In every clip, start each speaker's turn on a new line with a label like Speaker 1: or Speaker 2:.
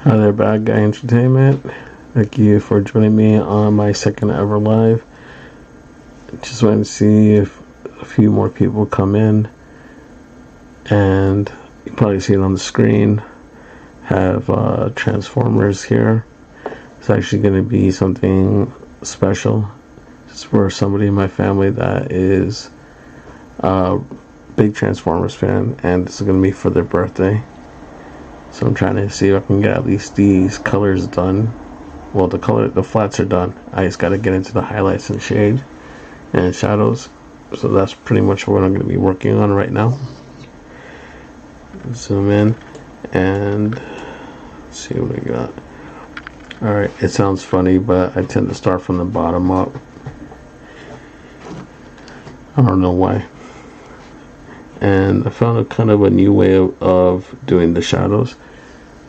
Speaker 1: Hi there, Bad Guy Entertainment. Thank you for joining me on my second ever live. Just wanted to see if a few more people come in, and you probably see it on the screen. Have Transformers here. It's actually going to be something special. It's for somebody in my family that is a big Transformers fan, and this is going to be for their birthday. So I'm trying to see if I can get at least these colors done. Well, the flats are done. I just got to get into the highlights and shade and shadows. So that's pretty much what I'm going to be working on right now. Zoom in and see what we got. Alright, it sounds funny, but I tend to start from the bottom up. I don't know why. And I found a kind of a new way of doing the shadows.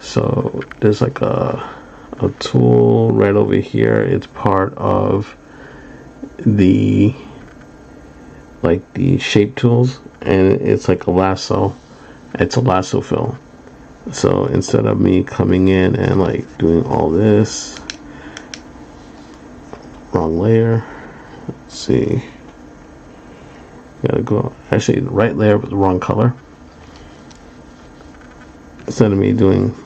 Speaker 1: So there's like a tool right over here. It's part of the shape tools, and it's like a lasso. It's a lasso fill. So instead of me coming in and like doing all this, wrong layer. Let's see. Gotta go, actually the right layer but the wrong color. Instead of me doing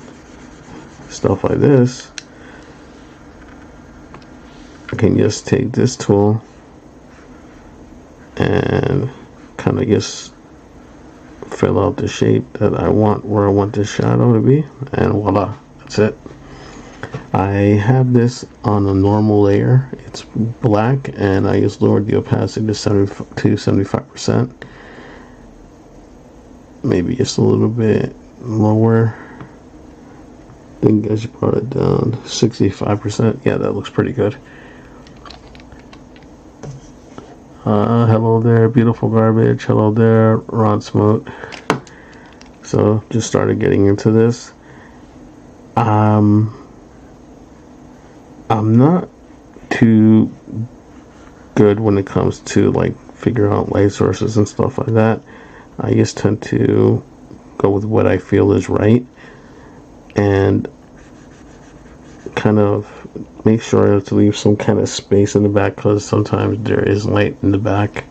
Speaker 1: stuff like this, I can just take this tool and kind of just fill out the shape that I want, where I want this shadow to be, and voila, that's it. I have this on a normal layer. It's black, and I just lowered the opacity to 75%. Maybe just a little bit lower. I think I should put it down 65%. Yeah, that looks pretty good. Hello there, beautiful garbage. Hello there, Ron Smote. So just started getting into this. I'm not too good when it comes to like figuring out light sources and stuff like that. I just tend to go with what I feel is right and kind of make sure to leave some kind of space in the back, because sometimes there is light in the back,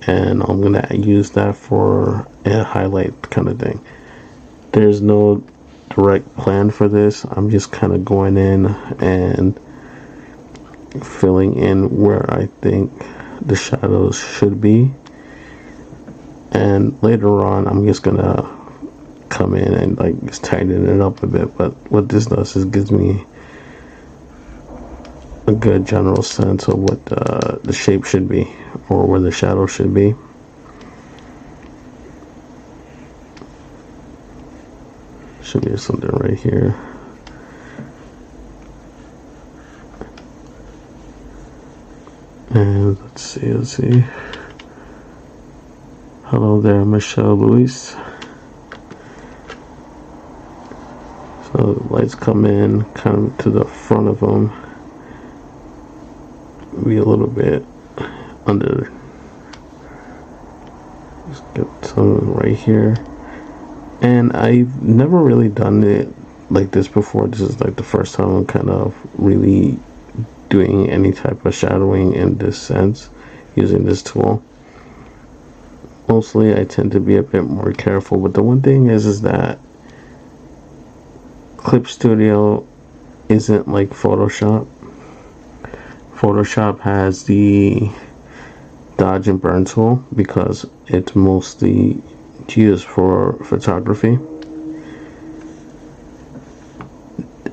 Speaker 1: and I'm gonna use that for a highlight kind of thing. There's no direct plan for this. I'm just kind of going in and filling in where I think the shadows should be, and later on I'm just gonna come in and like just tighten it up a bit. But what this does is gives me a good general sense of what the shape should be, or where the shadow should be. Should be something right here. And let's see. Hello there, Michelle Luis. So the lights come in kind of to the front of them. Be a little bit under. Just get some right here. And I've never really done it like this before. This is like the first time I'm kind of really doing any type of shadowing in this sense, using this tool. Mostly I tend to be a bit more careful, but the one thing is that Clip Studio isn't like Photoshop. Photoshop has the dodge and burn tool because it's mostly used for photography,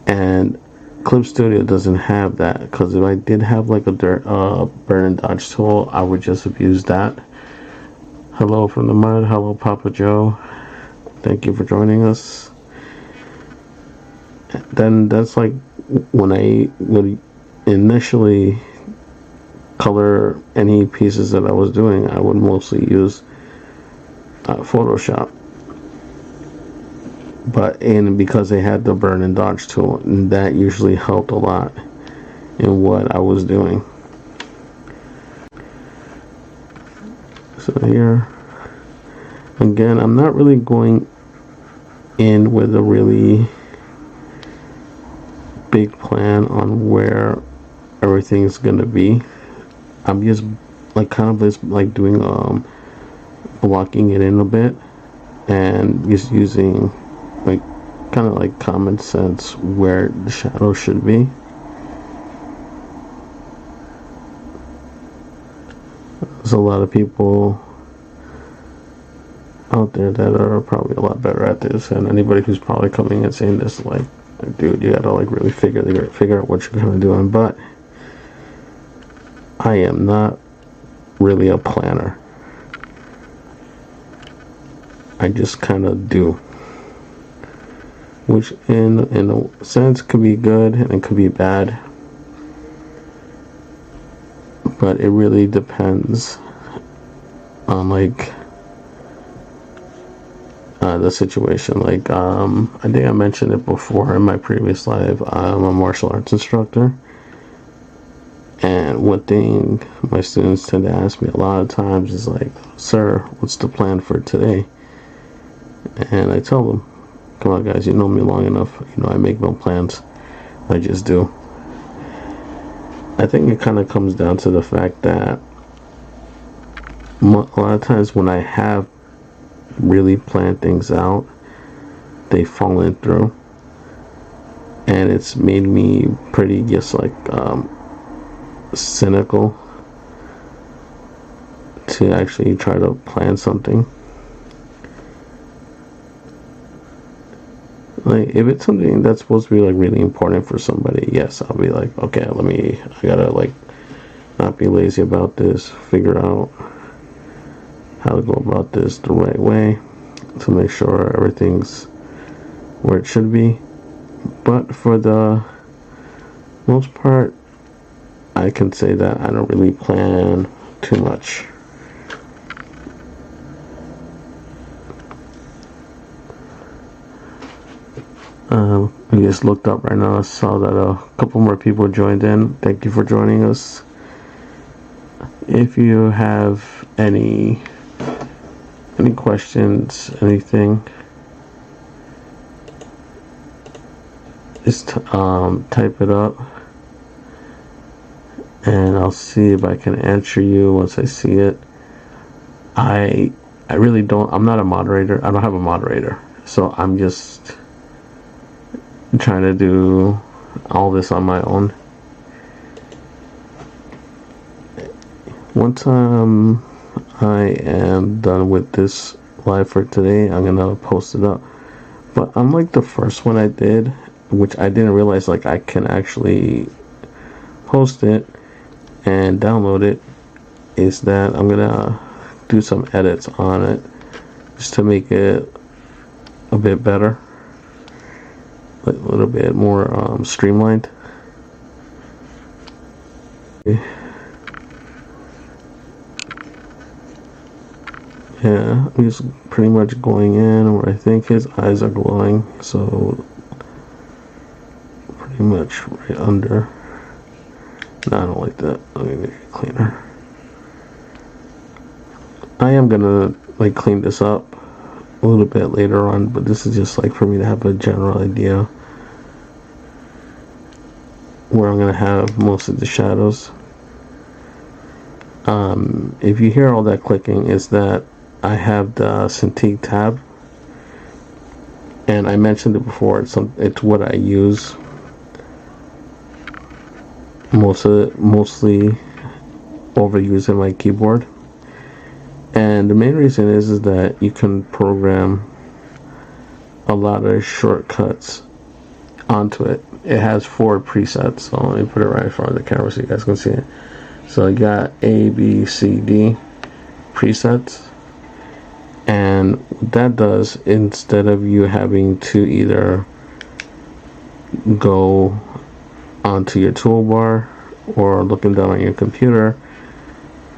Speaker 1: and Clip Studio doesn't have that, because if I did have like a burn and dodge tool, I would just have used that. Hello from the mud. Hello Papa Joe, thank you for joining us. Then that's like when I would initially color any pieces that I was doing, I would mostly use Photoshop. But because they had the burn and dodge tool, and that usually helped a lot in what I was doing. So here again, I'm not really going in with a really big plan on where everything's gonna be. I'm just like kind of just like doing blocking it in a bit and just using like kind of like common sense where the shadow should be. There's a lot of people out there that are probably a lot better at this, and anybody who's probably coming and saying this, like dude, you gotta like really figure out what you're gonna do. But I am not really a planner. I just kind of do, which in a sense could be good and it could be bad, but it really depends on like the situation. Like I think I mentioned it before in my previous live. I'm a martial arts instructor, and one thing my students tend to ask me a lot of times is like, sir, what's the plan for today? And I tell them, come on guys, you know me long enough, you know I make no plans, I just do. I think it kind of comes down to the fact that a lot of times when I have really planned things out, they fallen through, and it's made me pretty just like cynical to actually try to plan something. Like if it's something that's supposed to be like really important for somebody, yes, I'll be like, okay, I gotta like not be lazy about this, figure out how to go about this the right way to make sure everything's where it should be. But for the most part, I can say that I don't really plan too much. I just looked up right now. I saw that a couple more people joined in. Thank you for joining us. If you have any questions, anything, just type it up, and I'll see if I can answer you once I see it. I really don't. I'm not a moderator. I don't have a moderator, so I'm just trying to do all this on my own. Once I am done with this live for today, I'm gonna post it up. But unlike the first one I did, which I didn't realize like I can actually post it and download it, is that I'm gonna do some edits on it just to make it a bit better, a little bit more streamlined. Yeah, I'm just pretty much going in where I think his eyes are glowing, so pretty much right under. No, I don't like that. Let me make it cleaner. I am gonna like clean this up a little bit later on, but this is just like for me to have a general idea where I'm gonna have most of the shadows. If you hear all that clicking, is that I have the Cintiq tab, and I mentioned it before. It's what I use mostly overusing my keyboard. And the main reason is that you can program a lot of shortcuts onto it. It has 4 presets, so let me put it right in front of the camera so you guys can see it. So you got A, B, C, D presets, and what that does, instead of you having to either go onto your toolbar or looking down on your computer,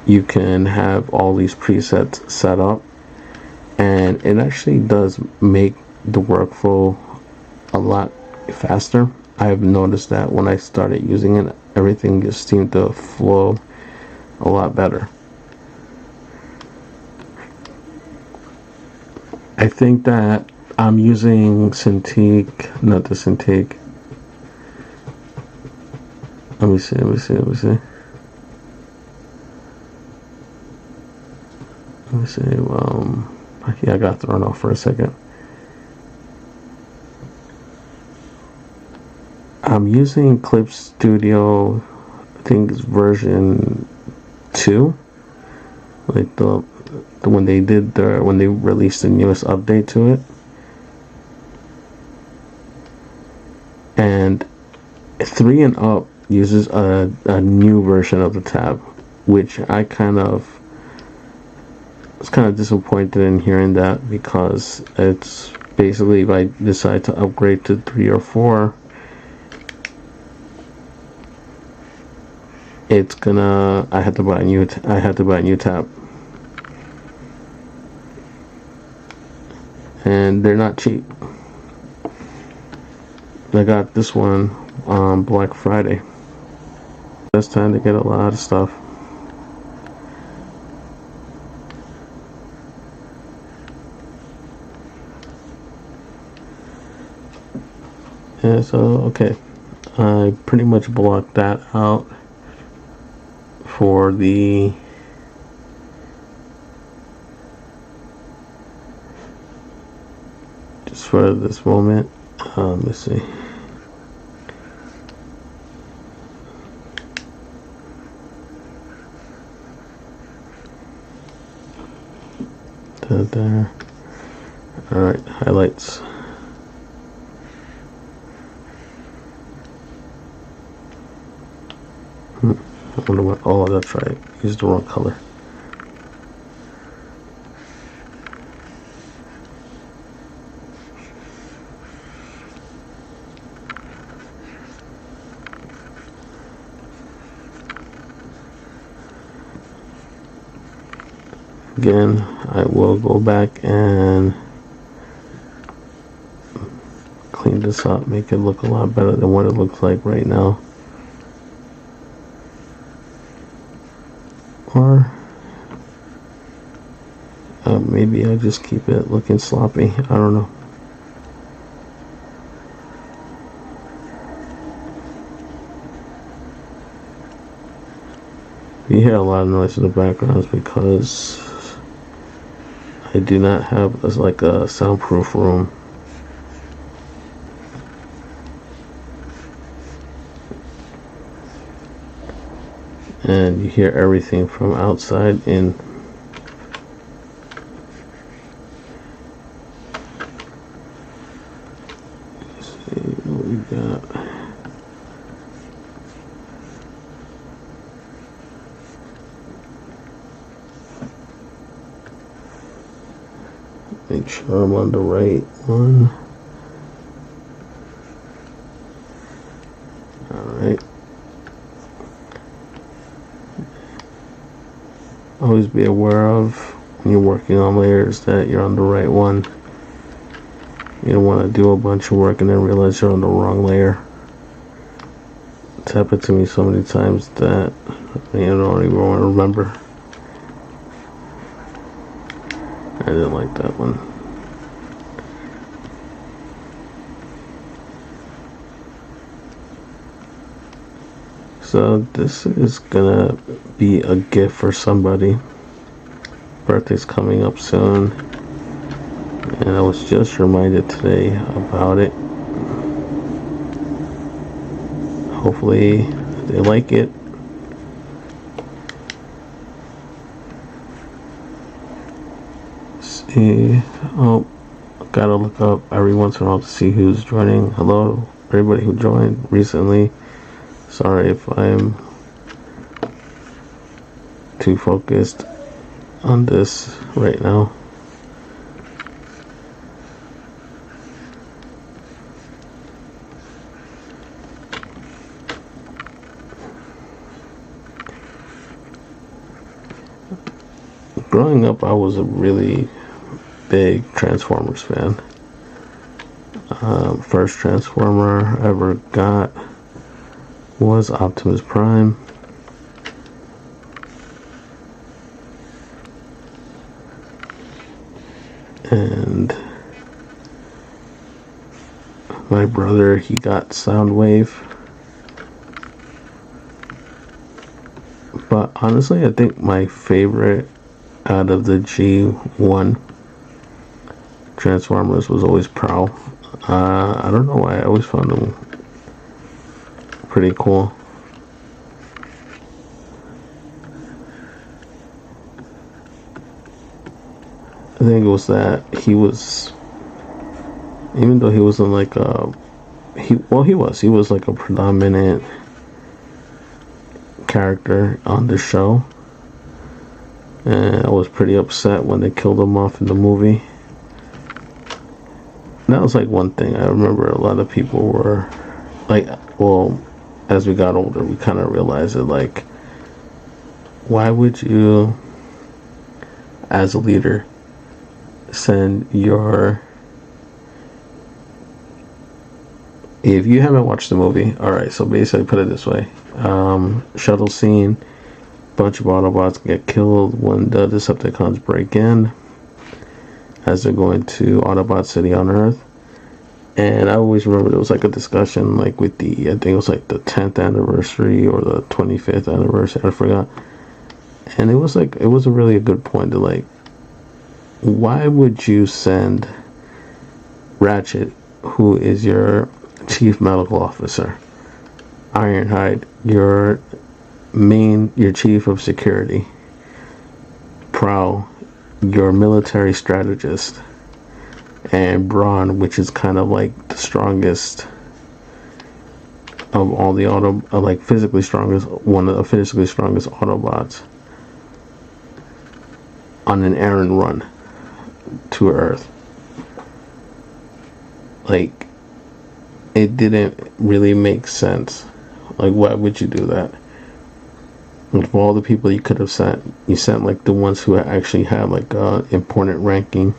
Speaker 1: you can have all these presets set up, and it actually does make the workflow a lot faster. I have noticed that when I started using it, everything just seemed to flow a lot better. I think that I'm using Cintiq, not the Cintiq, Let me see. Let me see. Yeah, I got thrown off for a second. I'm using Clip Studio, I think it's version 2. Like when they released the newest update to it. And 3 and up uses a new version of the tab, which I was kind of disappointed in hearing that, because it's basically, if I decide to upgrade to 3 or 4, I had to buy a new tab, and they're not cheap. I got this one on Black Friday. Best time to get a lot of stuff. Yeah, so okay, I pretty much blocked that out for just for this moment. Let's see. There. All right, highlights. I wonder what. Oh, that's right. Used the wrong color. Again, I will go back and clean this up, make it look a lot better than what it looks like right now. Or maybe I just keep it looking sloppy. I don't know. You hear a lot of noise in the background because I do not have like a soundproof room. And you hear everything from outside in. Let's see what we got. Make sure I'm on the right one. Alright. Always be aware of, when you're working on layers, that you're on the right one. You don't want to do a bunch of work and then realize you're on the wrong layer. It's happened to me so many times that I don't even want to remember. I didn't like that one. So this is gonna be a gift for somebody. Birthday's coming up soon, and I was just reminded today about it. Hopefully they like it. See, oh, gotta look up every once in a while to see who's joining. Hello, everybody who joined recently. Sorry if I'm too focused on this right now. Growing up, I was a really big Transformers fan. First Transformer I ever got was Optimus Prime. And my brother, he got Soundwave. But honestly, I think my favorite out of the G1 Transformers was always Prowl. I don't know why, I always found him pretty cool. I think it was that he was, even though he wasn't like he was like a predominant character on the show, and I was pretty upset when they killed him off in the movie. And that was like one thing I remember a lot of people were like, well, as we got older, we kind of realized that, like, why would you, as a leader, send your, if you haven't watched the movie, alright, so basically put it this way, shuttle scene, bunch of Autobots get killed when the Decepticons break in as they're going to Autobot City on Earth. And I always remember there was like a discussion like with the, I think it was like the 10th anniversary or the 25th anniversary, I forgot. And it was like, it was a really a good point to like, why would you send Ratchet, who is your chief medical officer, Ironhide, your chief of security, Prowl, your military strategist, and Brawn, which is kind of like the strongest of all the like physically strongest, one of the physically strongest Autobots, on an errand run to Earth. Like, it didn't really make sense. Like, why would you do that? Of all the people you could have sent, you sent like the ones who actually had like important ranking.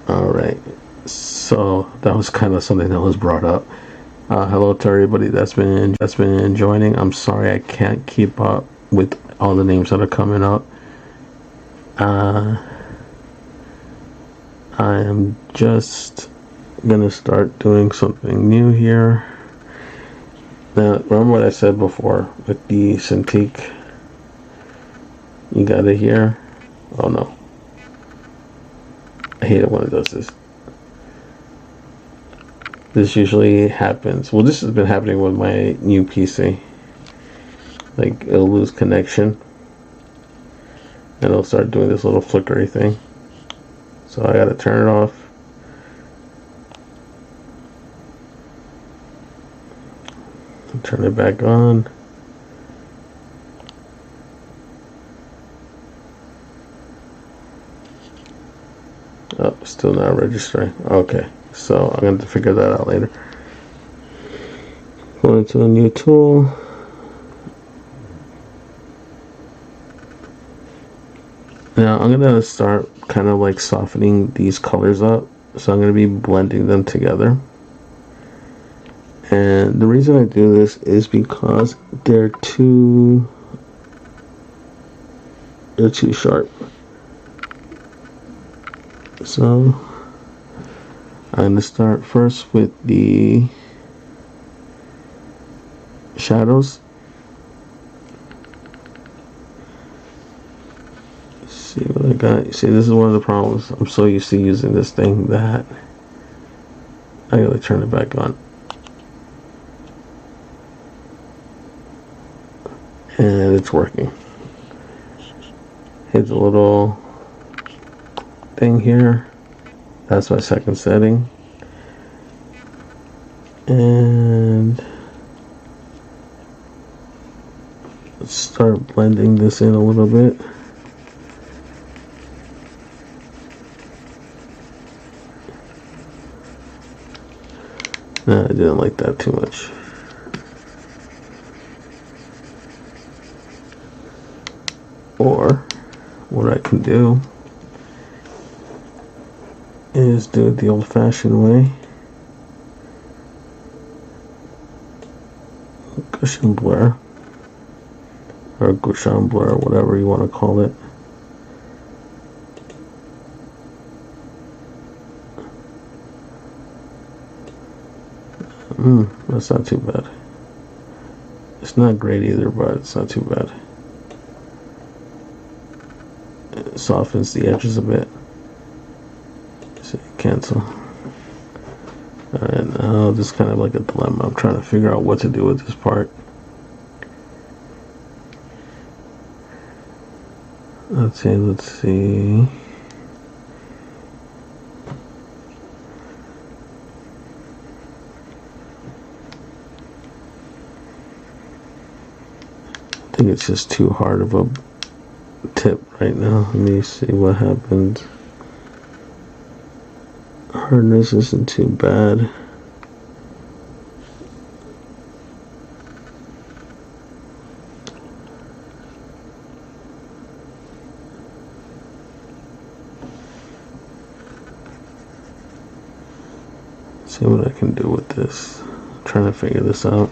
Speaker 1: Alright, so that was kind of something that was brought up. Hello to everybody that's been joining. I'm sorry I can't keep up with all the names that are coming up. I am just gonna start doing something new here. Now, remember what I said before with the Cintiq? You got it here. Oh no. I hate it when it does this. This usually happens. Well, this has been happening with my new PC. Like, it'll lose connection. And it'll start doing this little flickery thing. So I gotta turn it off. Turn it back on. Oh, still not registering. Okay, so I'm going to figure that out later. Go into a new tool. Now I'm going to start kind of like softening these colors up. So I'm going to be blending them together. And the reason I do this is because they're too sharp. So I'm going to start first with the shadows. See what I got. See, this is one of the problems. I'm so used to using this thing that I gotta turn it back on. And it's working. Here's a little thing here. That's my second setting. And let's start blending this in a little bit. No, I didn't like that too much. Or what I can do is do it the old-fashioned way. Gaussian blur, or Gaussian blur, whatever you want to call it. That's not too bad. It's not great either, but it's not too bad. It softens the edges a bit. So cancel. Alright, now this is kind of like a dilemma. I'm trying to figure out what to do with this part. Let's see. I think it's just too hard of a tip right now. Let me see what happens. Hardness isn't too bad. See what I can do with this. I'm trying to figure this out.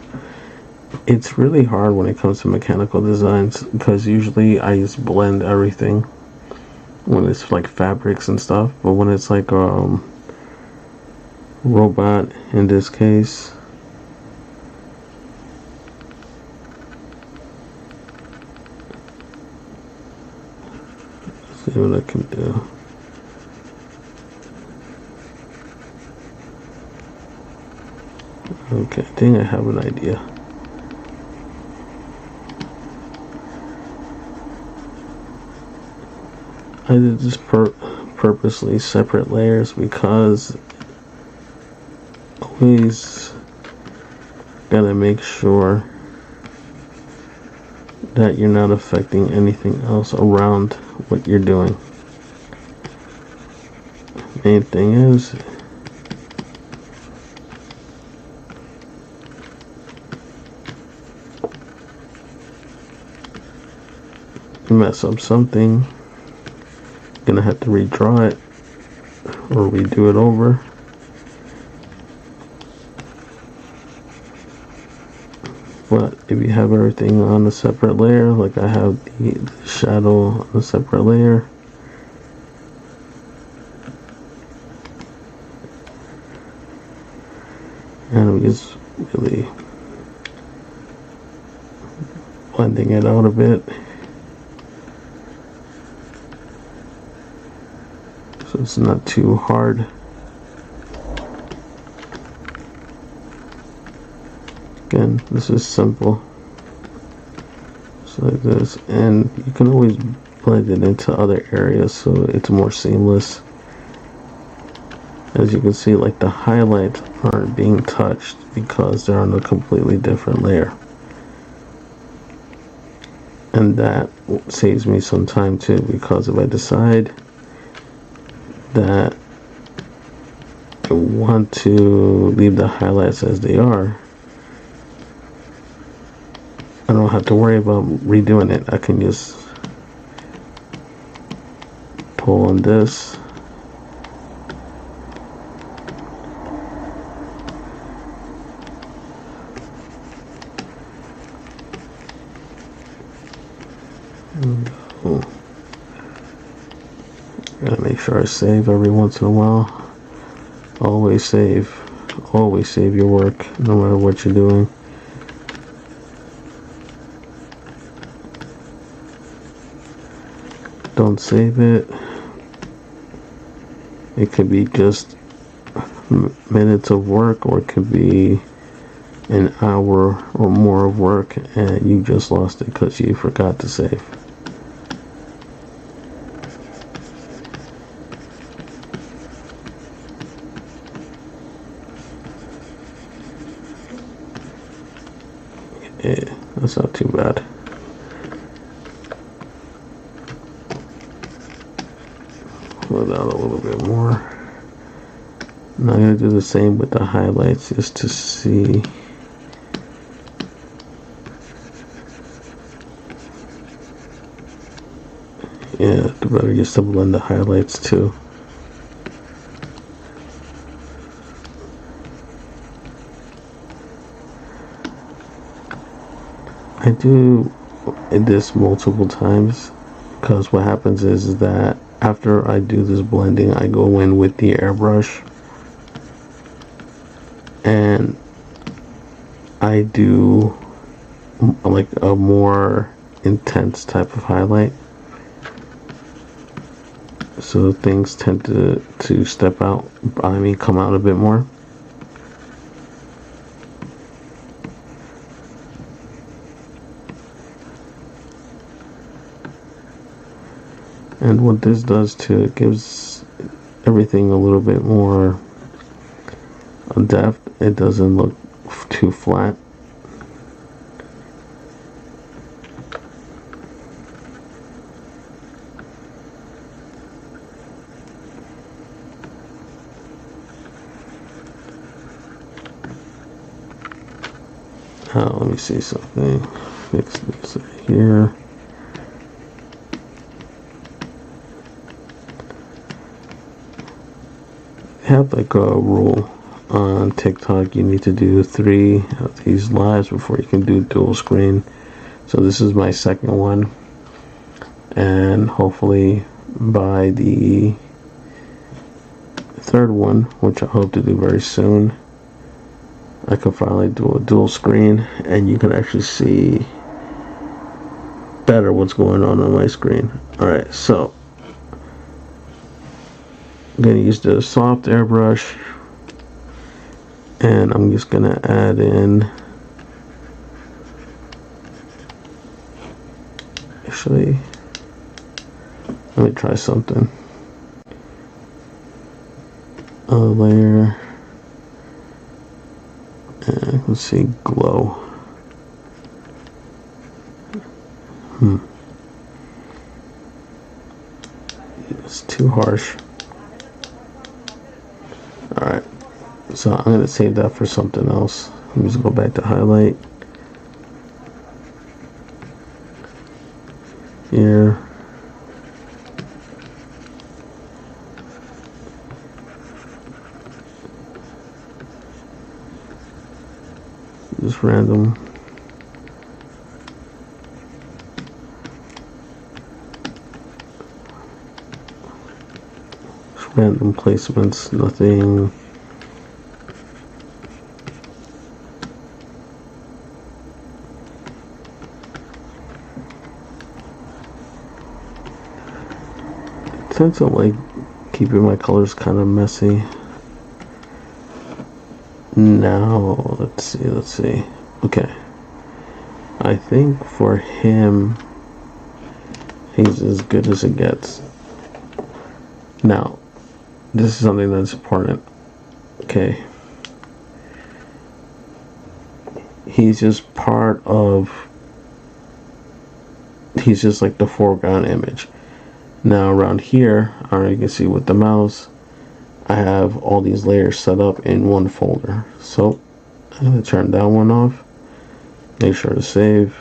Speaker 1: It's really hard when it comes to mechanical designs because usually I just blend everything when it's like fabrics and stuff, but when it's like robot in this case, let's see what I can do. Okay, I think I have an idea. I did this purposely separate layers because always gotta make sure that you're not affecting anything else around what you're doing. Main thing is you mess up something, you're gonna have to redraw it or redo it over. But if you have everything on a separate layer, like I have the shadow on a separate layer, and I'm just really blending it out a bit. So it's not too hard. Again, this is simple. Just like this. And you can always blend it into other areas so it's more seamless. As you can see, like the highlights aren't being touched because they're on a completely different layer. And that saves me some time too, because if I decide that I want to leave the highlights as they are, I don't have to worry about redoing it. I can just pull on this, gotta make sure I save every once in a while. Always save your work, no matter what you're doing. Don't save it. It could be just minutes of work, or it could be an hour or more of work, and you just lost it because you forgot to save. Yeah, that's not too bad. Pull it out a little bit more. Now I'm going to do the same with the highlights just to see. Yeah, it's better just to blend the highlights too. I do this multiple times because what happens is that after I do this blending, I go in with the airbrush and I do like a more intense type of highlight, so things tend to step out, come out a bit more. And what this does too, it gives everything a little bit more depth. It doesn't look too flat. Let me see something. Fix this here. Have like a rule on TikTok. You need to do 3 of these lives before you can do dual screen. So this is my second one, and hopefully by the third one, which I hope to do very soon, I can finally do a dual screen and you can actually see better what's going on my screen. Alright, so I'm going to use the soft airbrush, and I'm just going to add in, actually, let me try something. A layer, and let's see, glow. It's too harsh. Alright, so I'm going to save that for something else. Let me just go back to highlight. Here. Just random. Random placements, nothing. I tend to like keeping my colors kind of messy. Now, let's see. Okay. I think for him, he's as good as it gets. Now, this is something that's important. Okay. He's just like the foreground image. Now around here, you can see with the mouse, I have all these layers set up in one folder. So I'm going to turn that one off. Make sure to save.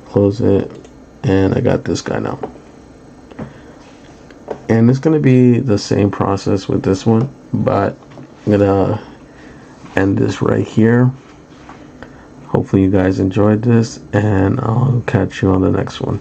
Speaker 1: Close it. And I got this guy now. And it's going to be the same process with this one, but I'm going to end this right here. Hopefully you guys enjoyed this, and I'll catch you on the next one.